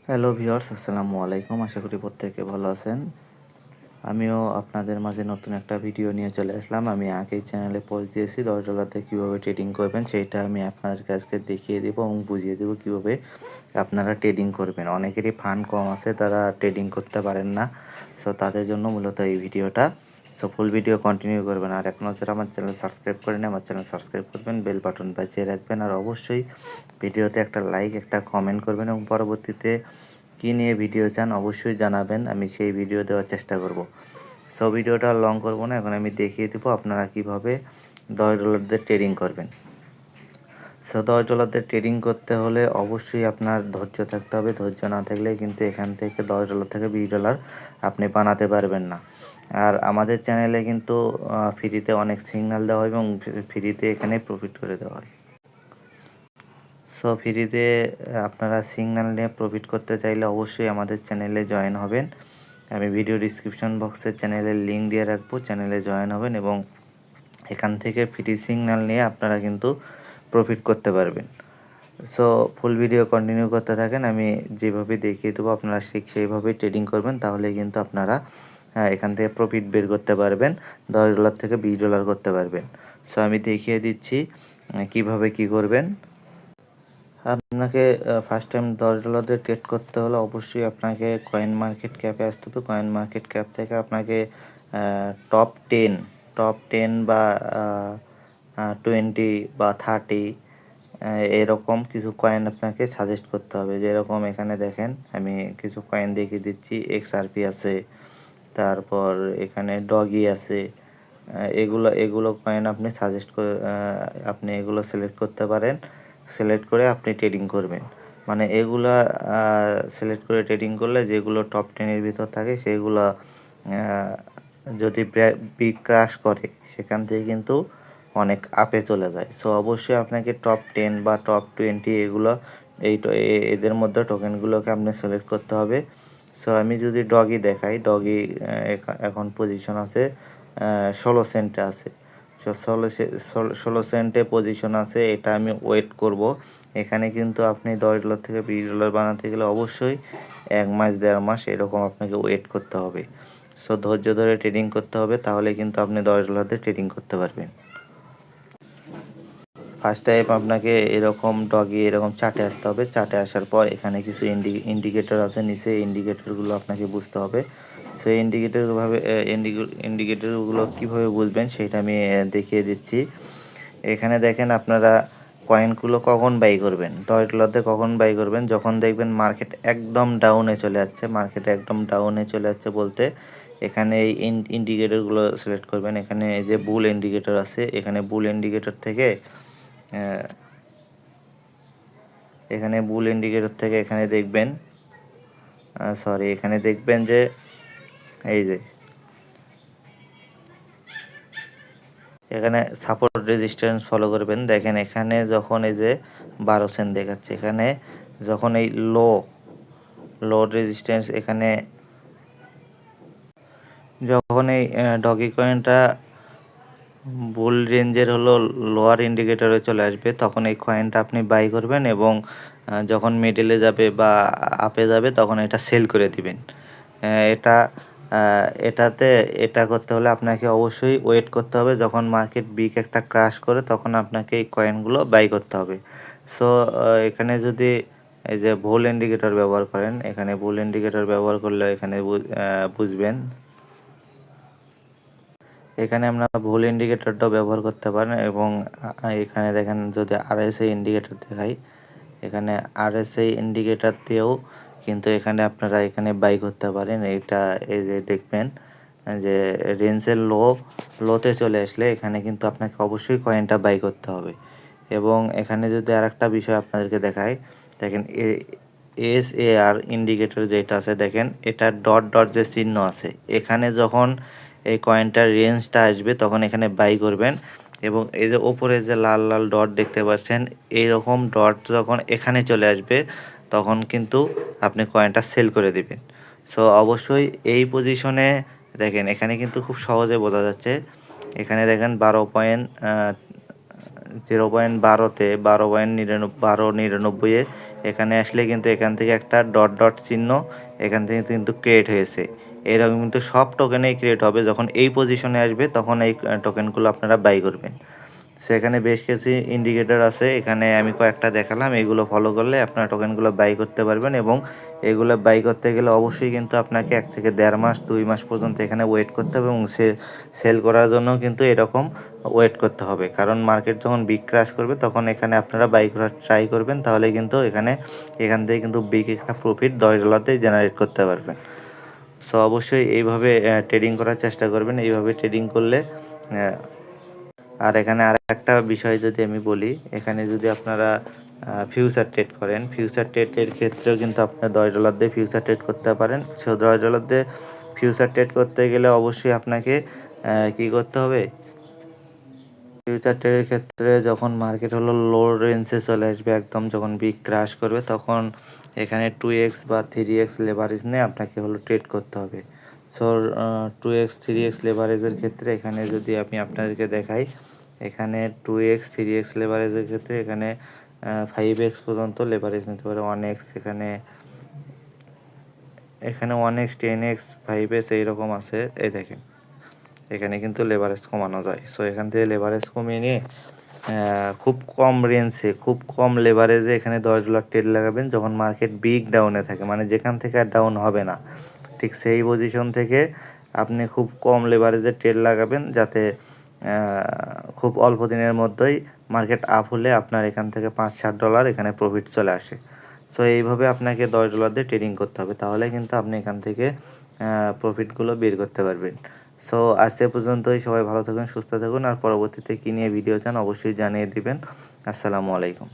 Hello viewers, আসসালামু আলাইকুম। আশা করি প্রত্যেকে ভালো আছেন। আমিও আপনাদের মাঝে নতুন একটা ভিডিও নিয়ে চলে আসলাম। আমি আগেই চ্যানেলে পোস্ট দিয়েছি $10 কীভাবে ট্রেডিং করবেন, সেইটা আমি আপনাদেরকে আজকে দেখিয়ে দেবো এবং বুঝিয়ে দেবো কীভাবে আপনারা ট্রেডিং করবেন। অনেকেরই ফান্ড কম আছে, তারা ট্রেডিং করতে পারেন না। সো তাদের জন্য মূলত এই ভিডিওটা। সো ফুল ভিডিও কন্টিনিউ করবেন। আর এখনও যারা আমার চ্যানেল সাবস্ক্রাইব করেন, আমার চ্যানেল সাবস্ক্রাইব করবেন, বেল বাটন বাজিয়ে রাখবেন। আর অবশ্যই ভিডিওতে একটা লাইক, একটা কমেন্ট করবেন এবং পরবর্তীতে কী নিয়ে ভিডিও চান অবশ্যই জানাবেন, আমি সেই ভিডিও দেওয়ার চেষ্টা করব। সো ভিডিওটা লং করব না, এখন আমি দেখিয়ে দেবো আপনারা কিভাবে $10 ট্রেডিং করবেন। সো $10 ট্রেডিং করতে হলে অবশ্যই আপনার ধৈর্য থাকতে হবে। ধৈর্য না থাকলে কিন্তু এখান থেকে $10 থেকে $20 আপনি বানাতে পারবেন না। আর আমাদের চ্যানেলে কিন্তু ফ্রিতে অনেক সিগন্যাল দেওয়া হয় এবং ফ্রিতে এখানে প্রফিট করে দেওয়া হয়। সো ফ্রিতে আপনারা সিগন্যাল নিয়ে প্রফিট করতে চাইলে অবশ্যই আমাদের চ্যানেলে জয়েন হবেন। আমি ভিডিও ডিসক্রিপশন বক্সে চ্যানেলের লিঙ্ক দিয়ে রাখবো, চ্যানেলে জয়েন হবেন এবং এখান থেকে ফ্রি সিগন্যাল নিয়ে আপনারা কিন্তু প্রফিট করতে পারবেন। সো ফুল ভিডিও কন্টিনিউ করতে থাকেন, আমি যেভাবে দেখিয়ে দেবো আপনারা ঠিক সেইভাবেই ট্রেডিং করবেন, তাহলে কিন্তু আপনারা এখান থেকে প্রফিট বের করতে পারবেন, $10 থেকে $20 করতে পারবেন। সো আমি দেখিয়ে দিচ্ছি কিভাবে কি করবেন। আপনাকে ফার্স্ট টাইম $10 দিয়ে ট্রেড করতে হলে অবশ্যই আপনাকে কয়েন মার্কেট ক্যাপে আসতে হবে। কয়েন মার্কেট ক্যাপ থেকে আপনাকে টপ টেন বা 20 বা 30 এরকম কিছু কয়েন আপনাকে সাজেস্ট করতে হবে। যেরকম এখানে দেখেন, আমি কিছু কয়েন দেখিয়ে দিচ্ছি। XRP আছে, তারপর এখানে ডগি আছে। এগুলো কয়েন আপনি আপনি এগুলো সিলেক্ট করতে পারেন। সিলেক্ট করে আপনি ট্রেডিং করবেন। মানে এগুলা সিলেক্ট করে ট্রেডিং করলে যেগুলো টপ 10-এর ভিতর থাকে সেগুলো যদি বিগ ক্রাশ করে সেখান থেকে কিন্তু অনেক আপে চলে যায়। সো অবশ্যই আপনাকে টপ 10 বা টপ 20 এগুলো এদের মধ্যে টোকেনগুলোকে আপনি সিলেক্ট করতে হবে। সো আমি যদি ডগি দেখাই, ডগি এখন পজিশন আছে 16 সেন্টে আছে। সো 16 সেন্টে পজিশন আছে, এটা আমি ওয়েট করব। এখানে কিন্তু আপনি $10 থেকে $20 বানাতে গেলে অবশ্যই 1 মাস 1.5 মাস এরকম আপনাকে ওয়েট করতে হবে। সো ধৈর্য ধরে ট্রেডিং করতে হবে, তাহলে কিন্তু আপনি $10 দিয়ে ট্রেডিং করতে পারবেন। ফার্স্ট টাইম আপনাকে এরকম চার্টে আসতে হবে। চার্টে আসার পর এখানে কিছু ইন্ডিকেটর আছে নিচে, ইন্ডিকেটরগুলো আপনাকে বুঝতে হবে। সেই ইন্ডিকেটরগুলো কীভাবে বুঝবেন সেটা আমি দেখিয়ে দিচ্ছি। এখানে দেখেন, আপনারা কয়েনগুলো কখন বাই করবেন, $10 দিয়ে কখন বাই করবেন, যখন দেখবেন মার্কেট একদম ডাউনে চলে যাচ্ছে। বলতে এখানে এই ইন্ডিকেটরগুলো সিলেক্ট করবেন। এখানে এই যে বুল ইন্ডিকেটর আছে, এখানে বুল ইন্ডিকেটর থেকে এখানে দেখবেন এখানে দেখবেন যে এই যে এখানে সাপোর্ট রেজিস্ট্যান্স ফলো করবেন। দেখেন এখানে যখন এই যে 12 সেন্ট দেখাচ্ছে, এখানে যখন এই লো রেজিস্ট্যান্স, এখানে যখন এই ডগি কয়েনটা বুল রেঞ্জের লোয়ার ইন্ডিকেটরে চলে আসবে, তখন এই কয়েনটা আপনি বাই করবেন এবং যখন মিডলে যাবে বা আপে যাবে তখন এটা সেল করে দিবেন। এটা এটা করতে হলে আপনাকে অবশ্যই ওয়েট করতে হবে। যখন মার্কেট বিগ একটা ক্রাশ করে তখন আপনাকে এই কয়েনগুলো বাই করতে হবে। সো এখানে যদি এই যে ভুল ইন্ডিকেটর ব্যবহার করেন, এখানে ভুল ইন্ডিকেটর ব্যবহার করলে এখানে বুঝবেন। এখানে আমরা ভুল ইন্ডিকেটরটাও ব্যবহার করতে পারেন এবং এখানে দেখেন, যদি RSI ইন্ডিকেটর দেখাই, এখানে RSI ইন্ডিকেটর দিয়েও কিন্তু আপনারা এখানে বাই করতে পারেন। এই যে দেখবেন যে রেঞ্জের লোতে চলে আসলে এখানে কিন্তু আপনাকে অবশ্যই কয়েনটা বাই করতে হবে। এবং এখানে যদি আরেকটা বিষয় আপনাদেরকে দেখাই, দেখেন SAR ইন্ডিকেটর যেটা আছে, দেখেন এটা ডট যে চিহ্ন আছে, এখানে যখন এই কয়েনটার রেঞ্জটা আসবে তখন এখানে বাই করবেন। এবং এই যে ওপরে যে লাল লাল ডট দেখতে পাচ্ছেন, এইরকম ডট যখন এখানে চলে আসবে তখন কিন্তু আপনি কয়েনটা সেল করে দিবেন। সো অবশ্যই এই পজিশনে দেখেন, এখানে কিন্তু খুব সহজে বোঝা যাচ্ছে। এখানে দেখেন 0.12-তে 12.99-এ এখানে আসলে কিন্তু এখান থেকে একটা ডট ডট চিহ্ন এখান থেকে কিন্তু ক্রিয়েট হয়েছে। এরকম কিন্তু সব টোকেনেই ক্রিয়েট হবে। যখন এই পজিশনে আসবে তখন এই টোকেনগুলো আপনারা বাই করবেন। সেখানে বেশ কিছু ইন্ডিকেটর আছে, এখানে আমি কয়েকটা দেখালাম। এগুলো ফলো করলে আপনারা টোকেনগুলো বাই করতে পারবেন, এবং এগুলো বাই করতে গেলে অবশ্যই কিন্তু আপনাকে 1 থেকে 1.5 মাস 2 মাস পর্যন্ত এখানে ওয়েট করতে হবে, এবং সেল করার জন্য কিন্তু এরকম ওয়েট করতে হবে। কারণ মার্কেট যখন বিগ ক্র্যাশ করবে তখন এখানে আপনারা বাই করার ট্রাই করবেন, তাহলে কিন্তু এখান থেকে কিন্তু বিগ একটা প্রফিট $10 জেনারেট করতে পারবেন। সো অবশ্যই এইভাবে ট্রেডিং করার চেষ্টা করবেন। এইভাবে ট্রেডিং করলে আর এখানে আরেকটা বিষয় যদি আমি বলি, এখানে যদি আপনারা ফিউচার ট্রেড করেন, ফিউচার ট্রেডের ক্ষেত্রেও কিন্তু আপনারা $10 দিয়ে ফিউচার ট্রেড করতে পারেন। সো $10 দিয়ে ফিউচার ট্রেড করতে গেলে অবশ্যই আপনাকে কী করতে হবে, ফিউচার ট্রেডের ক্ষেত্রে যখন মার্কেট হলো লো রেঞ্জে চলে আসবে, একদম যখন বিগ ক্র্যাশ করবে, তখন এখানে 2x বা 3x লেভারেজ নিয়ে আপনাকে হলো ট্রেড করতে হবে। সো 2x 3x লেভারেজের ক্ষেত্রে এখানে যদি আমি আপনাদেরকে দেখাই, এখানে 2x 3x লেভারেজের ক্ষেত্রে এখানে 5x পর্যন্ত লেভারেজ নিতে পারে, 1x এখানে 1x 10x 5x এইরকম আছে। এই দেখেন এখানে কিন্তু লেভারেজ কমানো যায়। সো এখান থেকে লেভারেজ কমিয়ে নিয়ে খুব কম রেঞ্জে, খুব কম লেভারেজে এখানে $10 ট্রেড লাগাবেন যখন মার্কেট বিগ ডাউনে থাকে, মানে যেখান থেকে আর ডাউন হবে না, ঠিক সেই পজিশন থেকে আপনি খুব কম লেভারেজে ট্রেড লাগাবেন, যাতে খুব অল্প দিনের মধ্যেই মার্কেট আপ হলে আপনার এখান থেকে $5-7 এখানে প্রফিট চলে আসে। সো এইভাবে আপনাকে $10 দিয়ে ট্রেডিং করতে হবে, তাহলে কিন্তু আপনি এখান থেকে প্রফিটগুলো বের করতে পারবেন। সো আজ এ পর্যন্তই। সবাই ভালো থাকুন, সুস্থ থাকুন, আর পরবর্তীতে কী নিয়ে ভিডিও চান অবশ্যই জানিয়ে দিবেন। আসসালামু আলাইকুম।